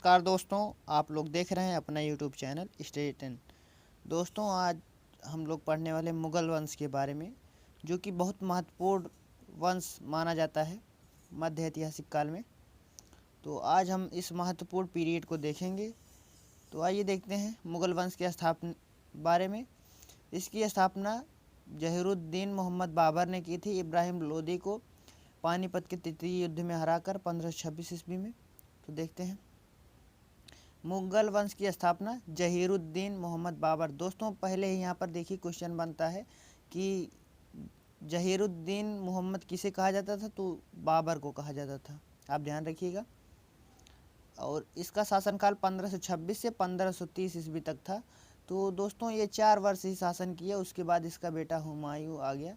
नमस्कार दोस्तों, आप लोग देख रहे हैं अपना यूट्यूब चैनल स्टडी 10। दोस्तों, आज हम लोग पढ़ने वाले मुगल वंश के बारे में, जो कि बहुत महत्वपूर्ण वंश माना जाता है मध्य ऐतिहासिक काल में। तो आज हम इस महत्वपूर्ण पीरियड को देखेंगे। तो आइए देखते हैं मुगल वंश की स्थापना बारे में। इसकी स्थापना जहीरुद्दीन मोहम्मद बाबर ने की थी, इब्राहिम लोदी को पानीपत के तृतीय युद्ध में हराकर 1526 ईस्वी में। तो देखते हैं मुगल वंश की स्थापना जहीरुद्दीन मोहम्मद बाबर। दोस्तों, पहले ही यहाँ पर देखिए क्वेश्चन बनता है कि जहीरुद्दीन मोहम्मद किसे कहा जाता था, तो बाबर को कहा जाता था, आप ध्यान रखिएगा। और इसका शासनकाल 1526 से 1530 ईस्वी तक था। तो दोस्तों, ये 4 वर्ष ही शासन किया, उसके बाद इसका बेटा हुमायूं आ गया।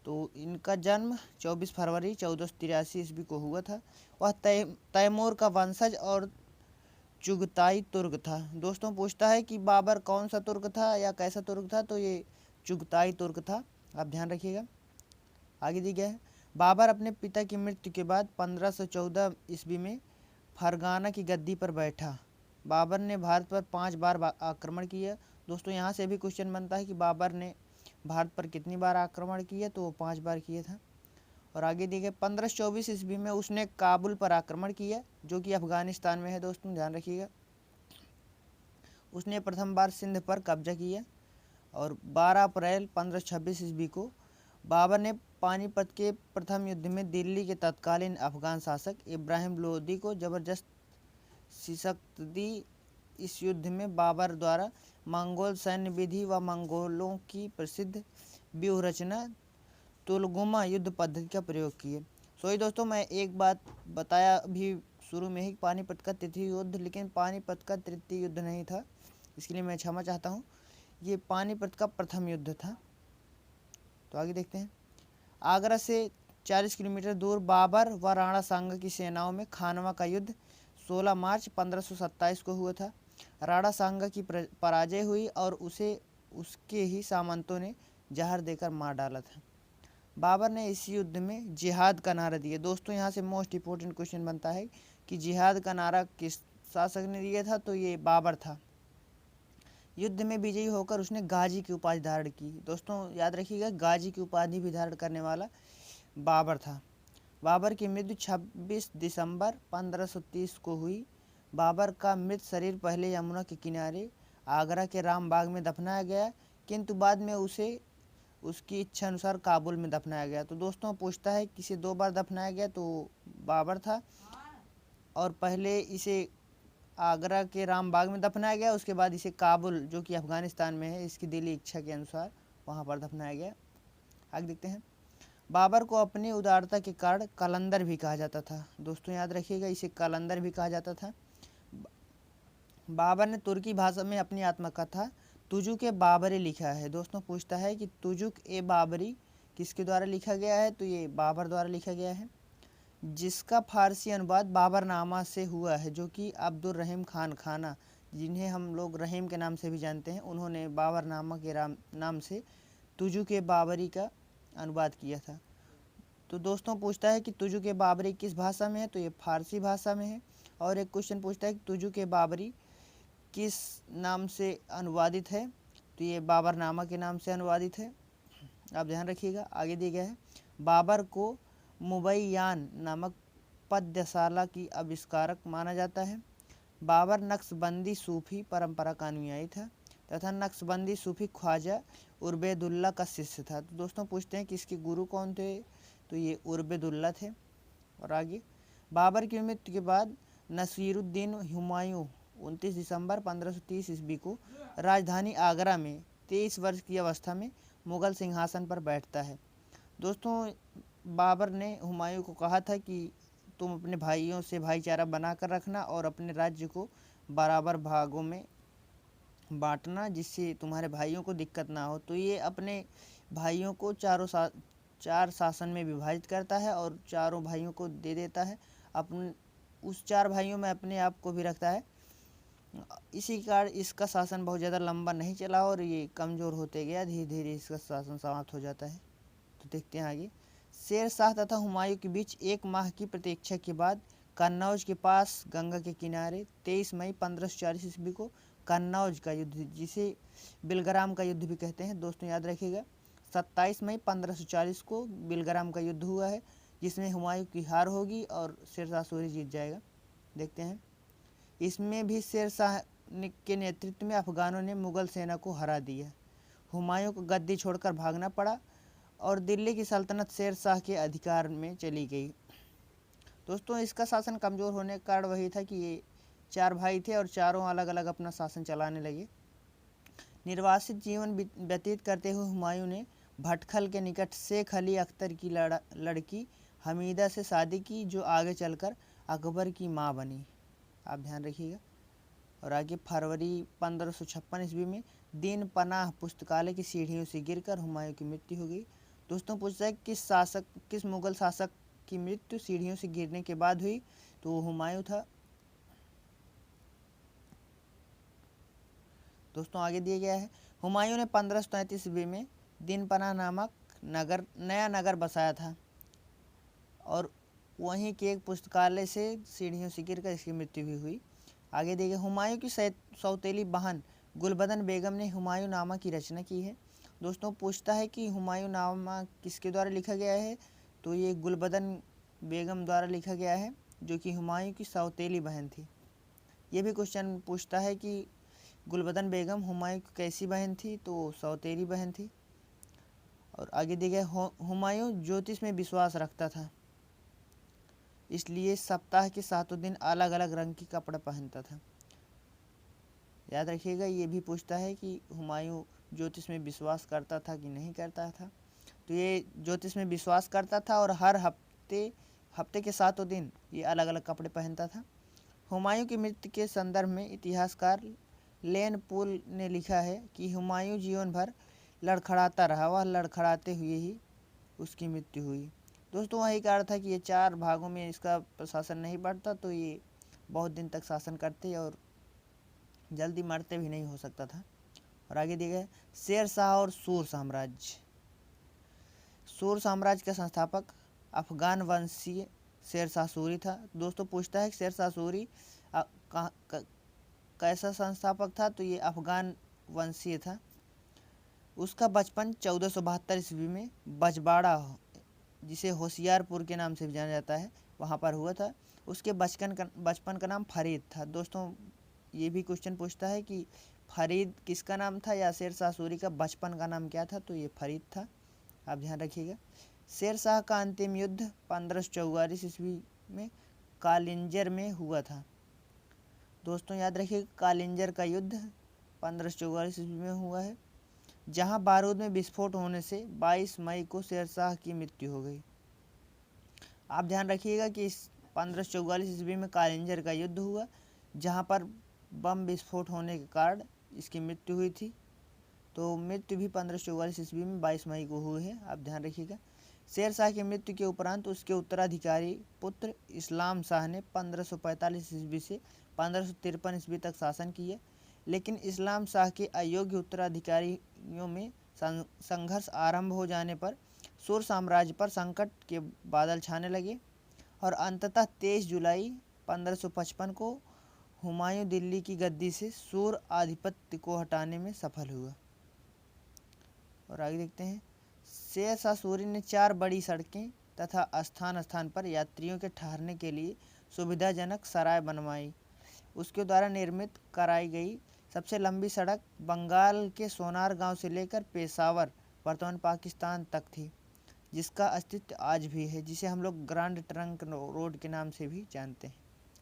तो इनका जन्म 24 फरवरी 1483 ईस्वी को हुआ था। वह तैमूर का वंशज और चुगताई तुर्क था। दोस्तों, पूछता है कि बाबर कौन सा तुर्क था या कैसा तुर्क था, तो ये चुगताई तुर्क था, आप ध्यान रखिएगा। आगे दी गया है, बाबर अपने पिता की मृत्यु के बाद 1514 ईस्वी में फरगाना की गद्दी पर बैठा। बाबर ने भारत पर 5 बार आक्रमण किया। दोस्तों, यहाँ से भी क्वेश्चन बनता है कि बाबर ने भारत पर कितनी बार आक्रमण किया, तो वो 5 बार किया था। और आगे दिए 1524 ईस्वी में उसने काबुल पर आक्रमण किया, जो कि अफगानिस्तान में है। दोस्तों, ध्यान रखिएगा। उसने प्रथम बार सिंध पर कब्जा किया। और 12 अप्रैल 1526 ईस्वी को बाबर ने पानीपत के प्रथम युद्ध में दिल्ली के तत्कालीन अफगान शासक इब्राहिम लोदी को जबरदस्त शिकस्त दी। इस युद्ध में बाबर द्वारा मंगोल सैन्य विधि व मंगोलों की प्रसिद्ध व्यूह रचना तुलगुमा युद्ध पद्धति का प्रयोग किए। सो ही दोस्तों, मैं एक बात बताया अभी शुरू में ही, पानीपत का तृतीय युद्ध, लेकिन पानीपत का तृतीय युद्ध नहीं था, इसके लिए मैं क्षमा चाहता हूँ। ये पानीपत का प्रथम युद्ध था। तो आगे देखते हैं। आगरा से 40 किलोमीटर दूर बाबर व राणा सांगा की सेनाओं में खानवा का युद्ध 16 मार्च 1527 को हुआ था। राणा सांगा की पराजय हुई और उसे उसके ही सामंतों ने जहर देकर मार डाला था। बाबर ने इस युद्ध में जिहाद का नारा दिया। दोस्तों, यहाँ से मोस्ट इम्पोर्टेंट क्वेश्चन बनता है कि जिहाद का नारा किस शासक ने दिया था, तो ये बाबर था। युद्ध में विजयी होकर उसने गाजी की उपाधि धारण की। दोस्तों, याद रखिएगा, गाजी की उपाधि भी धारण करने वाला बाबर था। बाबर की मृत्यु 26 दिसंबर 1530 को हुई। बाबर का मृत शरीर पहले यमुना के किनारे आगरा के रामबाग में दफनाया गया, किंतु बाद में उसे उसकी इच्छा अनुसार काबुल में दफनाया गया। तो दोस्तों, पूछता है किसे 2 बार दफनाया गया, तो बाबर था। और पहले इसे आगरा के रामबाग में दफनाया गया, उसके बाद इसे काबुल, जो कि अफगानिस्तान में है, इसकी दिली इच्छा के अनुसार वहाँ पर दफनाया गया। आगे देखते हैं। बाबर को अपनी उदारता के कारण कलंदर भी कहा जाता था। दोस्तों, याद रखिएगा, इसे कलंदर भी कहा जाता था। बाबर ने तुर्की भाषा में अपनी आत्मकथा तुजुक ए बाबरी लिखा है। दोस्तों, पूछता है कि तुजुक ए बाबरी किसके द्वारा लिखा गया है, तो ये बाबर द्वारा लिखा गया है, जिसका फारसी अनुवाद बाबरनामा से हुआ है, जो कि अब्दुल रहीम खान खाना, जिन्हें हम लोग रहीम के नाम से भी जानते हैं, उन्होंने बाबरनामा के नाम से तुजुक ए बाबरी का अनुवाद किया था। तो दोस्तों, पूछता है कि तुजुक ए बाबरी किस भाषा में है, तो ये फारसी भाषा में है। और एक क्वेश्चन पूछता है कि तुजुक ए बाबरी किस नाम से अनुवादित है, तो ये बाबरनामा के नाम से अनुवादित है, आप ध्यान रखिएगा। आगे दिया गया है, बाबर को मुबैयान नामक पद्यशाला की आविष्कारक माना जाता है। बाबर नक्शबंदी सूफी परंपरा का अनुयायी था तथा नक्शबंदी सूफी ख्वाजा उर्बेदुल्ला का शिष्य था। तो दोस्तों, पूछते हैं कि इसके गुरु कौन थे, तो ये उर्बेदुल्ला थे। और आगे, बाबर की मृत्यु के बाद नसीरुद्दीन हुमायूं 29 दिसंबर 1530 ईस्वी को राजधानी आगरा में 23 वर्ष की अवस्था में मुगल सिंहासन पर बैठता है। दोस्तों, बाबर ने हुमायूं को कहा था कि तुम अपने भाइयों से भाईचारा बनाकर रखना और अपने राज्य को बराबर भागों में बांटना, जिससे तुम्हारे भाइयों को दिक्कत ना हो। तो ये अपने भाइयों को चार शासन में विभाजित करता है और चारों भाइयों को दे देता है। अपन उस 4 भाइयों में अपने आप को भी रखता है। इसी कारण इसका शासन बहुत ज़्यादा लंबा नहीं चला और ये कमज़ोर होते गया, धीरे धीरे इसका शासन समाप्त हो जाता है। तो देखते हैं आगे। शेर शाह तथा हुमायूं के बीच 1 माह की प्रतीक्षा के बाद कन्नौज के पास गंगा के किनारे। 23 मई 1540 ईस्वी को कन्नौज का युद्ध, जिसे बिलग्राम का युद्ध भी कहते हैं, दोस्तों याद रखिएगा। 27 मई 1540 को बिलग्राम का युद्ध हुआ है, जिसमें हुमायूं की हार होगी और शेरशाह सूरी जीत जाएगा। देखते हैं, इसमें भी शेरशाह के नेतृत्व में अफगानों ने मुगल सेना को हरा दिया। हुमायूं को गद्दी छोड़कर भागना पड़ा और दिल्ली की सल्तनत शेरशाह के अधिकार में चली गई। दोस्तों इसका शासन कमज़ोर होने का कारण वही था कि ये 4 भाई थे और चारों अलग अलग अपना शासन चलाने लगे। निर्वासित जीवन व्यतीत करते हुए हुमायूं ने भटखल के निकट शेख अली अख्तर की लड़की हमीदा से शादी की, जो आगे चलकर अकबर की मां बनी। आप ध्यान रखिएगा। और आगे फरवरी 1556 ईस्वी में दीन पनाह पुस्तकालय की सीढ़ियों से गिरकर हुमायूं की मृत्यु हो गई। दोस्तों पूछता है किस मुगल शासक की मृत्यु सीढ़ियों से गिरने के बाद हुई, तो वो हुमायूं था। दोस्तों आगे दिया गया है, हुमायूं ने 1533 ईस्वी में दीनपनाह नामक नया नगर बसाया था और वहीं के एक पुस्तकालय से सीढ़ियों से गिरकर इसकी मृत्यु भी हुई। आगे दिया गया, हुमायूं की सौतेली बहन गुलबदन बेगम ने हुमायूं नामा की रचना की है। दोस्तों पूछता है कि हुमायूं नामा किसके द्वारा लिखा गया है, तो ये गुलबदन बेगम द्वारा लिखा गया है, जो कि हुमायूं की सौतेली बहन थी। ये भी क्वेश्चन पूछता है कि गुलबदन बेगम हुमायूं की कैसी बहन थी, तो सौतेली बहन थी। और आगे दिया गया, हुमायूं ज्योतिष में विश्वास रखता था, इसलिए सप्ताह के 7 दिन अलग अलग रंग की कपड़ा पहनता था। याद रखिएगा, ये भी पूछता है कि हुमायूं ज्योतिष में विश्वास करता था कि नहीं करता था, तो ये ज्योतिष में विश्वास करता था और हर हफ्ते के 7 दिन ये अलग अलग कपड़े पहनता था। हुमायूं की मृत्यु के संदर्भ में इतिहासकार लेन पुल ने लिखा है कि हुमायूं जीवन भर लड़खड़ाता रहा, वह लड़खड़ाते हुए ही उसकी मृत्यु हुई। दोस्तों वही कारण था कि ये 4 भागों में इसका प्रशासन नहीं बढ़ता, तो ये बहुत दिन तक शासन करते और जल्दी मरते भी नहीं हो सकता था। और आगे दिया गया, शेरशाह और सूर साम्राज्य। सूर साम्राज्य का संस्थापक अफगान वंशीय शेरशाह सूरी था। दोस्तों पूछता है कि शेरशाह सूरी कैसा संस्थापक था, तो ये अफगान वंशीय था। उसका बचपन 1472 ईस्वी में बजबाड़ा, जिसे होशियारपुर के नाम से भी जाना जाता है, वहाँ पर हुआ था। उसके बचपन का नाम फरीद था। दोस्तों ये भी क्वेश्चन पूछता है कि फरीद किसका नाम था या शेरशाह सूरी का बचपन का नाम क्या था, तो ये फरीद था। आप ध्यान रखिएगा। शेरशाह का अंतिम युद्ध 1544 ईस्वी में कालिंजर में हुआ था। दोस्तों याद रखिए, कालिंजर का युद्ध 1544 ईस्वी में हुआ है, जहां बारूद में विस्फोट होने से 22 मई को शेरशाह की मृत्यु हो गई। आप ध्यान रखिएगा कि 1544 ईस्वी में कालिंजर का युद्ध हुआ, जहां पर बम विस्फोट होने के कारण इसकी मृत्यु हुई थी। तो मृत्यु भी 1544 ईस्वी में 22 मई को हुई है, आप ध्यान रखिएगा। शेरशाह की मृत्यु के उपरांत उसके उत्तराधिकारी पुत्र इस्लाम शाह ने 1545 ईस्वी से 1553 ईस्वी तक शासन किया, लेकिन इस्लाम शाह के अयोग्य उत्तराधिकारियों में संघर्ष आरंभ हो जाने पर सूर साम्राज्य पर संकट के बादल छाने लगे और अंततः 23 जुलाई 1555 को हुमायूं दिल्ली की गद्दी से सूर आधिपत्य को हटाने में सफल हुआ। और आगे देखते हैं, शेरशाह सूरी ने 4 बड़ी सड़कें तथा स्थान स्थान पर यात्रियों के ठहरने के लिए सुविधाजनक सराय बनवाई। उसके द्वारा निर्मित कराई गई सबसे लंबी सड़क बंगाल के सोनार गांव से लेकर पेशावर वर्तमान पाकिस्तान तक थी, जिसका अस्तित्व आज भी है, जिसे हम लोग ग्रांड ट्रंक रोड के नाम से भी जानते हैं।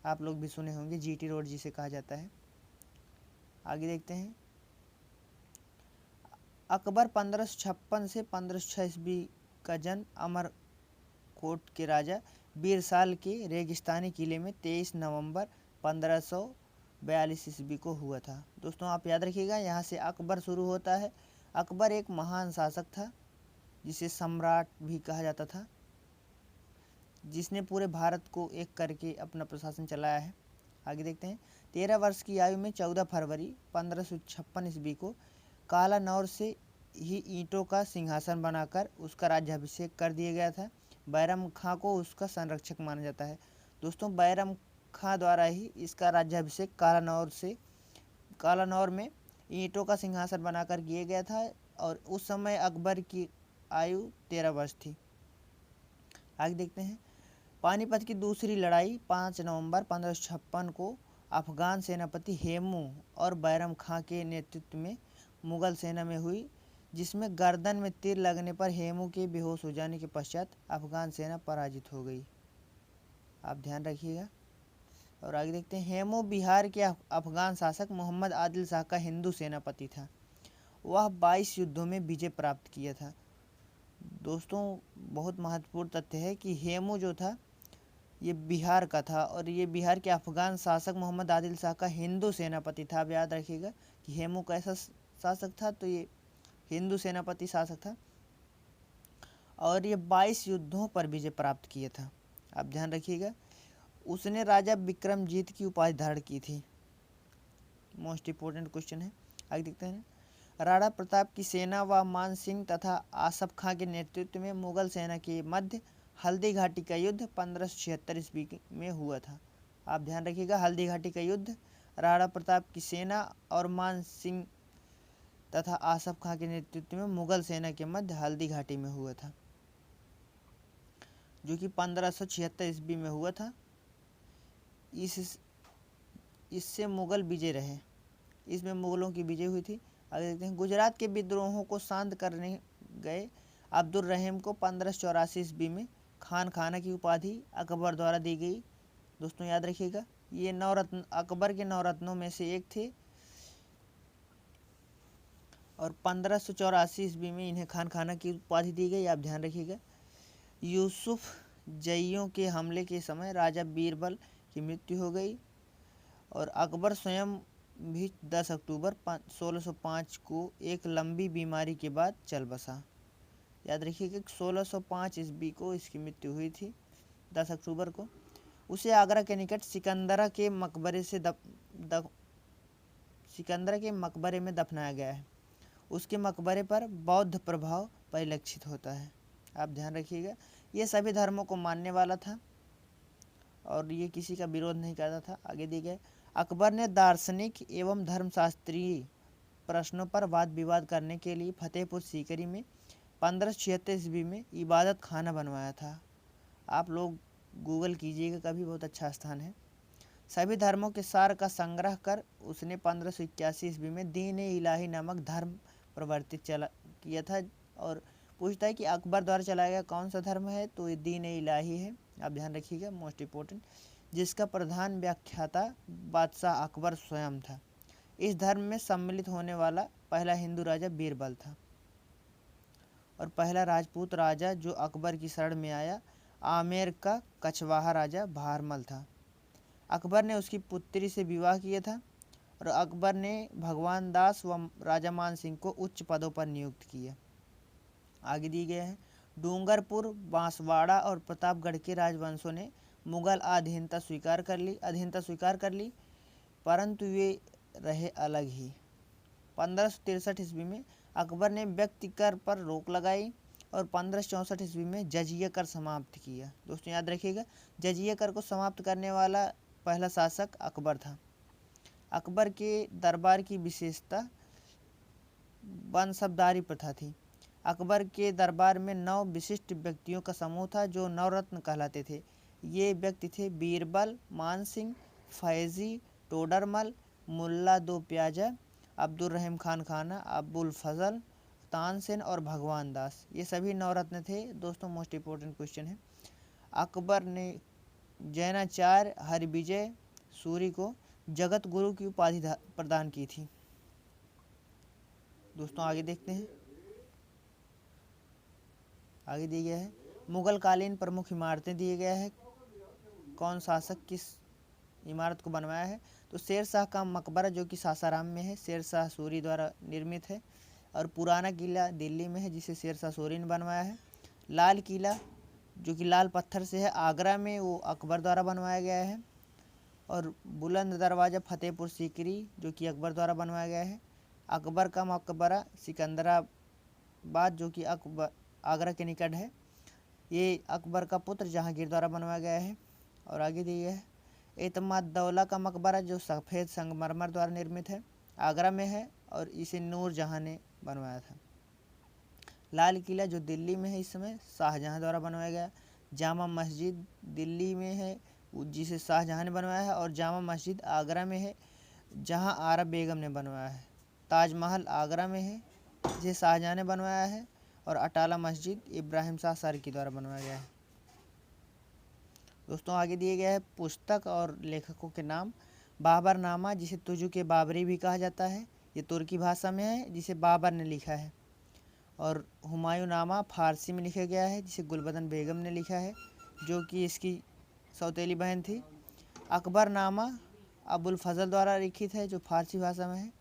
आप लोग भी सुने होंगे, जीटी रोड जिसे कहा जाता है। आगे देखते हैं, अकबर 1556 से 1506 ईस्वी का जन्म अमरकोट के राजा बीरसाल के रेगिस्तानी किले में 23 नवंबर 1542 ईस्वी को हुआ था। दोस्तों आप याद रखिएगा, यहाँ से अकबर शुरू होता है। अकबर एक महान शासक था, जिसे सम्राट भी कहा जाता था, जिसने पूरे भारत को एक करके अपना प्रशासन चलाया है। आगे देखते हैं, 13 वर्ष की आयु में 14 फरवरी 1556 ईस्वी को कालानौर से ही ईंटों का सिंहासन बनाकर उसका राज्याभिषेक कर दिया गया था। बैरम खां को उसका संरक्षक माना जाता है। दोस्तों बैरम खां द्वारा ही इसका राज्याभिषेक कालानौर में ईंटों का सिंहासन बनाकर किया गया था और उस समय अकबर की आयु 13 वर्ष थी। आगे देखते हैं। पानीपत की दूसरी लड़ाई 5 नवंबर 1556 को अफगान सेनापति हेमू और बैरम खां के नेतृत्व में मुगल सेना में हुई, जिसमें गर्दन में तीर लगने पर हेमू के बेहोश हो जाने के पश्चात अफगान सेना पराजित हो गई। आप ध्यान रखिएगा। और आगे देखते हैं। हेमू बिहार के अफगान शासक मोहम्मद आदिल शाह का हिंदू सेनापति था। वह 22 युद्धों में विजय प्राप्त किया था। दोस्तों बहुत महत्वपूर्ण तथ्य है कि हेमू जो था ये बिहार का था और ये बिहार के अफगान शासक मोहम्मद आदिल शाह का हिंदू सेनापति था। आप याद रखिएगा कि हेमू कैसा शासक था, तो ये हिंदू सेनापति शासक था और ये 22 युद्धों पर विजय प्राप्त किया था। आप ध्यान रखिएगा। उसने राजा विक्रमजीत की उपाधि धारण की थी। मोस्ट इंपोर्टेंट क्वेश्चन है। आगे देखते हैं। राणा प्रताप की सेना व मान सिंह तथा आसफ खां के नेतृत्व में मुगल सेना के मध्य हल्दी घाटी का युद्ध 1576 ईस्वी में हुआ था। आप ध्यान रखिएगा। हल्दी घाटी का युद्ध राणा प्रताप की सेना और मान सिंह तथा आसफ खां के नेतृत्व में मुगल सेना के मध्य हल्दी घाटी में हुआ था, जो कि 1576 ईस्वी में हुआ था। इससे मुगल विजय रहे। इसमें मुगलों की विजय हुई थी। आगे देखते हैं। गुजरात के विद्रोहों को शांत करने गए अब्दुल रहीम को 1584 ईस्वी में खान खाना की उपाधि अकबर द्वारा दी गई। दोस्तों याद रखिएगा, ये नवरत्न अकबर के नवरत्नों में से एक थे और 1584 ईस्वी में इन्हें खान खाना की उपाधि दी गई। आप ध्यान रखिएगा। यूसुफ जइयों के हमले के समय राजा बीरबल की मृत्यु हो गई और अकबर स्वयं भी 10 अक्टूबर 1605 को एक लंबी बीमारी के बाद चल बसा। याद रखिएगा 1605 ईस्वी को इसकी मृत्यु हुई थी 10 अक्टूबर को। उसे आगरा के निकट सिकंदरा के मकबरे में दफनाया गया है। उसके मकबरे पर बौद्ध प्रभाव परिलक्षित होता है। आप ध्यान रखिएगा। ये सभी धर्मों को मानने वाला था और ये किसी का विरोध नहीं करता था। आगे दिए गए। अकबर ने दार्शनिक एवं धर्मशास्त्रीय प्रश्नों पर वाद विवाद करने के लिए फतेहपुर सीकरी में 1576 ईस्वी में इबादत खाना बनवाया था। आप लोग गूगल कीजिएगा कभी, बहुत अच्छा स्थान है। सभी धर्मों के सार का संग्रह कर उसने 1581 ईस्वी में दीन इलाही नामक धर्म प्रवर्तित किया था। और पूछता है कि अकबर द्वारा चलाया गया कौन सा धर्म है, तो ये दीन इलाही है। आप ध्यान रखिएगा, मोस्ट इंपॉर्टेंट, जिसका प्रधान व्याख्याता बादशाह अकबर स्वयं था। इस धर्म में सम्मिलित होने वाला पहला हिंदू राजा बीरबल था और पहला राजपूत राजा जो अकबर की शरण में आया आमेर का कछवाहा राजा भारमल था। अकबर ने उसकी पुत्री से विवाह किया था और अकबर ने भगवान दास व राजा मान सिंह को उच्च पदों पर नियुक्त किया। आगे दिए गए हैं। डूंगरपुर, बांसवाड़ा और प्रतापगढ़ के राजवंशों ने मुगल अधीनता स्वीकार कर ली, परंतु वे रहे अलग ही। 1563 ईस्वी में अकबर ने व्यक्ति कर पर रोक लगाई और 1564 ईस्वी में जजिया कर समाप्त किया। दोस्तों याद रखिएगा, जजिया कर को समाप्त करने वाला पहला शासक अकबर था। अकबर के दरबार की विशेषता बनसबदारी प्रथा थी। अकबर के दरबार में 9 विशिष्ट व्यक्तियों का समूह था जो नवरत्न कहलाते थे। ये व्यक्ति थे बीरबल, मान सिंह, फैजी, टोडरमल, मुल्ला दो प्याजा, अब्दुल रहीम खान खाना, अबुल फजल, तानसेन और भगवान दास। ये सभी नवरत्न थे। दोस्तों मोस्ट इंपोर्टेंट क्वेश्चन है। अकबर ने जैनाचार्य हरिविजय सूरी को जगत गुरु की उपाधि प्रदान की थी। दोस्तों आगे देखते हैं। आगे दिया गया है मुगल कालीन प्रमुख इमारतें दिए गया है। कौन शासक किस इमारत को बनवाया है, तो शेर शाह का मकबरा जो कि सासाराम में है, शेर शाह सूरी द्वारा निर्मित है। और पुराना किला दिल्ली में है जिसे शेर शाह सूरी ने बनवाया है। लाल किला जो कि लाल पत्थर से है आगरा में, वो अकबर द्वारा बनवाया गया है। और बुलंद दरवाज़ा फतेहपुर सीकरी जो कि अकबर द्वारा बनवाया गया है। अकबर का मकबरा सिकंदराबाद जो कि आगरा के निकट है, ये अकबर का पुत्र जहांगीर द्वारा बनवाया गया है। और आगे दिया है एतमाद-दौला का मकबरा जो सफ़ेद संगमरमर द्वारा निर्मित है, आगरा में है और इसे नूरजहाँ ने बनवाया था। लाल किला जो दिल्ली में है इस समय, शाहजहाँ द्वारा बनवाया गया। जामा मस्जिद दिल्ली में है जिसे शाहजहाँ ने बनवाया है, और जामा मस्जिद आगरा में है जहाँ आरा बेगम ने बनवाया है। ताजमहल आगरा में है जिसे शाहजहाँ ने बनवाया है, और अटाला मस्जिद इब्राहिम शाह सरकी द्वारा बनवाया गया है। दोस्तों आगे दिए गए है पुस्तक और लेखकों के नाम। बाबरनामा जिसे तुजु के बाबरी भी कहा जाता है, ये तुर्की भाषा में है जिसे बाबर ने लिखा है। और हुमायूं नामा फारसी में लिखा गया है जिसे गुलबदन बेगम ने लिखा है जो कि इसकी सौतेली बहन थी। अकबरनामा अबुल फजल द्वारा लिखित है जो फारसी भाषा में है।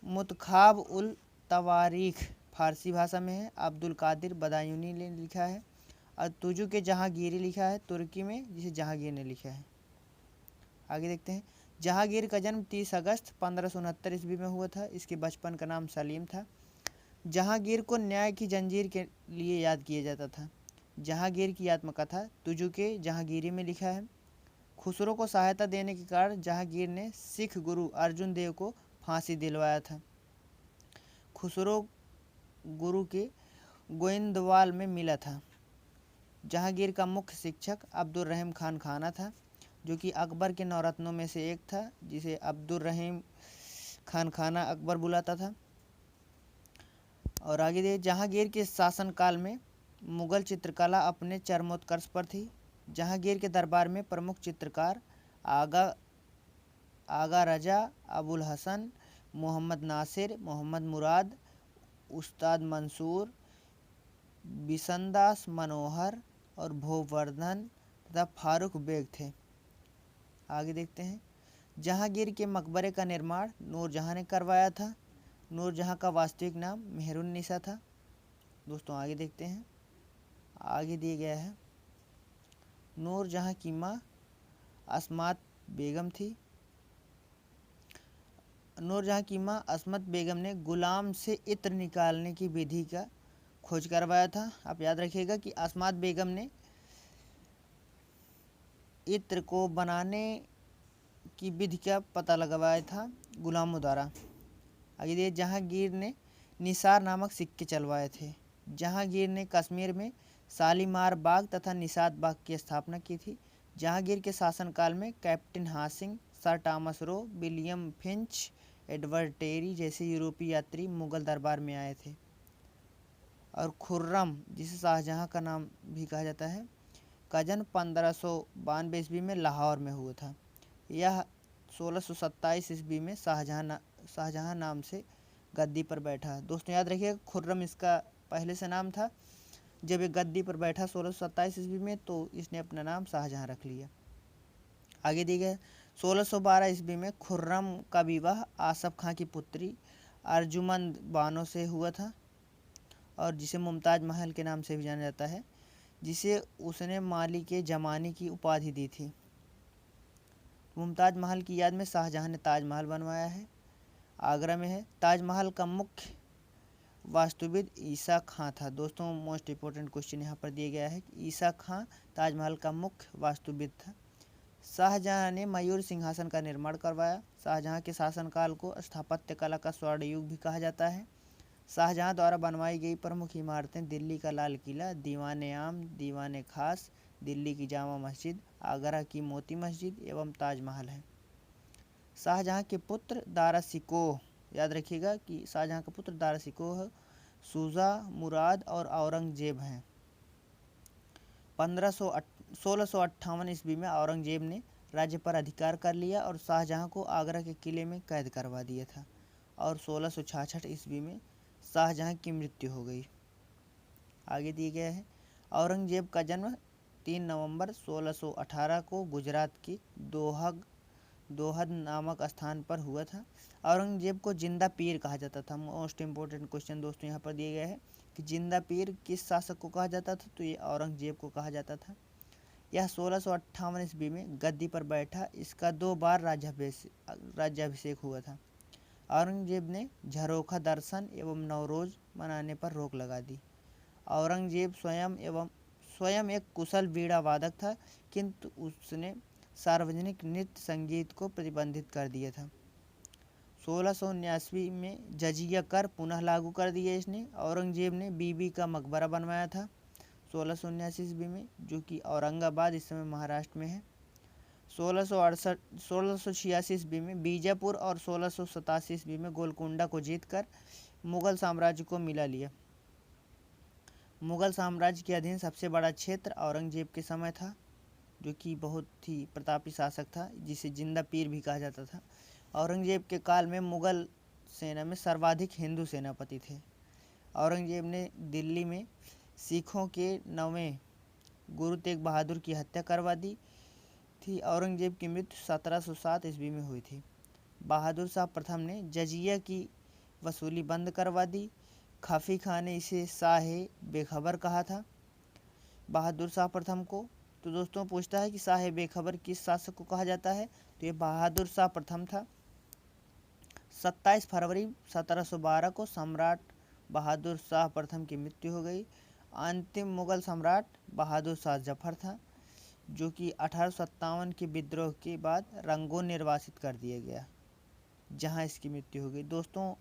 मुतखाब उल तवारीख फारसी भाषा में है, अब्दुल कादिर बदायूनी ने लिखा है। और तुजु के जहांगीरी लिखा है तुर्की में जिसे जहांगीर ने लिखा है। आगे देखते हैं। जहांगीर का जन्म 30 अगस्त 1569 ईस्वी में हुआ था। इसके बचपन का नाम सलीम था। जहांगीर को न्याय की जंजीर के लिए याद किया जाता था। जहांगीर की आत्मकथा तुजु के जहांगीरी में लिखा है। खुसरो को सहायता देने के कारण जहांगीर ने सिख गुरु अर्जुन देव को फांसी दिलवाया था। खुसरो गुरु के गोइंदवाल में मिला था। जहांगीर का मुख्य शिक्षक अब्दुल रहीम खान खाना था जो कि अकबर के नौरत्नों में से एक था, जिसे अब्दुल रहीम खान खाना अकबर बुलाता था। और आगे दे जहांगीर के शासनकाल में मुगल चित्रकला अपने चरमोत्कर्ष पर थी। जहांगीर के दरबार में प्रमुख चित्रकार आगा रजा, अबुल हसन, मोहम्मद नासिर, मोहम्मद मुराद, उस्ताद मंसूर, बिसनदास मनोहर और भोवर्धन तथा फारूक बेग थे। आगे देखते हैं। जहांगीर के मकबरे का निर्माण नूरजहाँ ने करवाया था। नूरजहाँ का वास्तविक नाम मेहरुन्निसा था। दोस्तों आगे देखते हैं। आगे दिया गया है नूरजहाँ की माँ अस्मात बेगम थी। नूरजहाँ की माँ अस्मत बेगम ने गुलाम से इत्र निकालने की विधि का खोज करवाया था। आप याद रखिएगा कि अस्मात बेगम ने इत्र को बनाने की विधि का पता लगवाया था गुलामों द्वारा। आगे दिए जहांगीर ने निसार नामक सिक्के चलवाए थे। जहांगीर ने कश्मीर में शालीमार बाग तथा निषाद बाग की स्थापना की थी। जहांगीर के शासनकाल में कैप्टन हासिंग, sir Thomas Roe, William Finch, Edward Terry जैसे यूरोपीय यात्री मुगल दरबार में आए थे। और खुर्रम जिसे शाहजहाँ का नाम भी कहा जाता है का जन्म 1592 ईस्वी में लाहौर में हुआ था। यह 1627 ईस्वी में शाहजहाँ नाम से गद्दी पर बैठा। दोस्तों याद रखिए खुर्रम इसका पहले से नाम था। जब ये गद्दी पर बैठा 1627 ईस्वी में तो इसने अपना नाम शाहजहाँ रख लिया। आगे दिए गए 1612 ईस्वी में खुर्रम का विवाह आसफ खां की पुत्री अर्जुमंद बानो से हुआ था, और जिसे मुमताज महल के नाम से भी जाना जाता है, जिसे उसने माली के जमानी की उपाधि दी थी। मुमताज महल की याद में शाहजहाँ ने ताजमहल बनवाया है, आगरा में है। ताजमहल का मुख्य वास्तुविद ईसा खां था। दोस्तों मोस्ट इम्पोर्टेंट क्वेश्चन यहाँ पर दिया गया है कि ईसा खां ताजमहल का मुख्य वास्तुविद था। शाहजहाँ ने मयूर सिंहासन का निर्माण करवाया। शाहजहाँ के शासनकाल को स्थापत्य कला का स्वर्ण युग भी कहा जाता है। शाहजहाँ द्वारा बनवाई गई प्रमुख इमारतें दिल्ली का लाल किला, दीवान आम, दीवान खास, दिल्ली की जामा मस्जिद, आगरा की मोती मस्जिद एवं ताजमहल है। शाहजहाँ के पुत्र दारा शिकोह, याद रखिएगा कि शाहजहाँ का पुत्र दारा शिकोह, शुजा, मुराद और औरंगजेब हैं। 1658 ईस्वी में औरंगजेब ने राज्य पर अधिकार कर लिया और शाहजहाँ को आगरा के किले में कैद करवा दिया था, और 1666 ईस्वी में शाहजहाँ की मृत्यु हो गई। आगे दिए गए हैं। औरंगजेब का जन्म 3 नवंबर 1618 को गुजरात की दोहद नामक स्थान पर हुआ था। औरंगजेब को जिंदा पीर कहा जाता था। मोस्ट इम्पोर्टेंट क्वेश्चन दोस्तों यहाँ पर दिए गए हैं कि जिंदा पीर किस शासक को कहा जाता था, तो ये औरंगजेब को कहा जाता था। यह 1658 ईस्वी में गद्दी पर बैठा। इसका 2 बार राज्याभिषेक हुआ था। औरंगजेब ने झरोखा दर्शन एवं नवरोज मनाने पर रोक लगा दी। औरंगजेब स्वयं एक कुशल वीणा वादक था, किंतु उसने सार्वजनिक नृत्य संगीत को प्रतिबंधित कर दिया था। 1679 में जजिया कर पुनः लागू कर दिया इसने। औरंगजेब ने बीबी का मकबरा बनवाया था 1679 ईस्वी में, जो कि औरंगाबाद इस समय महाराष्ट्र में है। 1686 ईस्वी में बीजापुर और 1687 ईस्वी में गोलकुंडा को जीतकर मुगल साम्राज्य को मिला लिया। मुगल साम्राज्य के अधीन सबसे बड़ा क्षेत्र औरंगजेब के समय था, जो कि बहुत ही प्रतापी शासक था, जिसे जिंदा पीर भी कहा जाता था। औरंगजेब के काल में मुगल सेना में सर्वाधिक हिंदू सेनापति थे। औरंगजेब ने दिल्ली में सिखों के 9वें गुरु तेग बहादुर की हत्या करवा दी थी। औरंगजेब की मृत्यु 1707 ईस्वी में हुई थी। बहादुर शाह प्रथम ने जजिया की वसूली बंद करवा दी। खफी खां ने इसे शाह बेखबर कहा था बहादुर शाह प्रथम को। तो दोस्तों पूछता है कि शाह बेखबर किस शासक को कहा जाता है, तो ये बहादुर शाह प्रथम था। 27 फरवरी 1712 को सम्राट बहादुर शाह प्रथम की मृत्यु हो गई। अंतिम मुगल सम्राट बहादुर शाह जफर था, जो कि 1857 के विद्रोह के बाद रंगून निर्वासित कर दिया गया, जहां इसकी मृत्यु हो गई। दोस्तों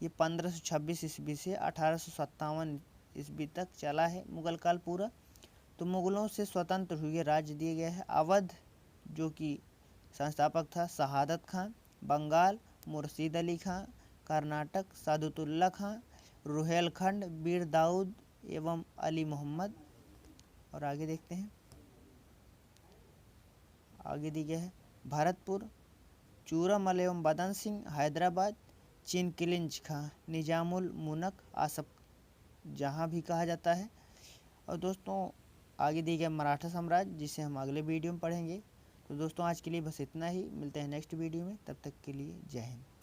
ये 1526 ईस्वी से 1857 ईस्वी तक चला है मुगल काल पूरा। तो मुगलों से स्वतंत्र हुए राज्य दिए गए हैं। अवध, जो कि संस्थापक था शहादत खां, बंगाल मुर्शीद अली खां, कर्नाटक सादुतुल्ला खां, रुहेलखंड बीर दाऊद एवं अली मोहम्मद। और आगे देखते हैं, आगे दी गया है भरतपुर, चूरमल एवं बदन सिंह हैदराबाद, चिनकिलिंज खां, निजामुल मुनक आसफ जहाँ भी कहा जाता है। और दोस्तों आगे दी गया मराठा साम्राज्य, जिसे हम अगले वीडियो में पढ़ेंगे। तो दोस्तों आज के लिए बस इतना ही, मिलते हैं नेक्स्ट वीडियो में, तब तक के लिए जय हिंद।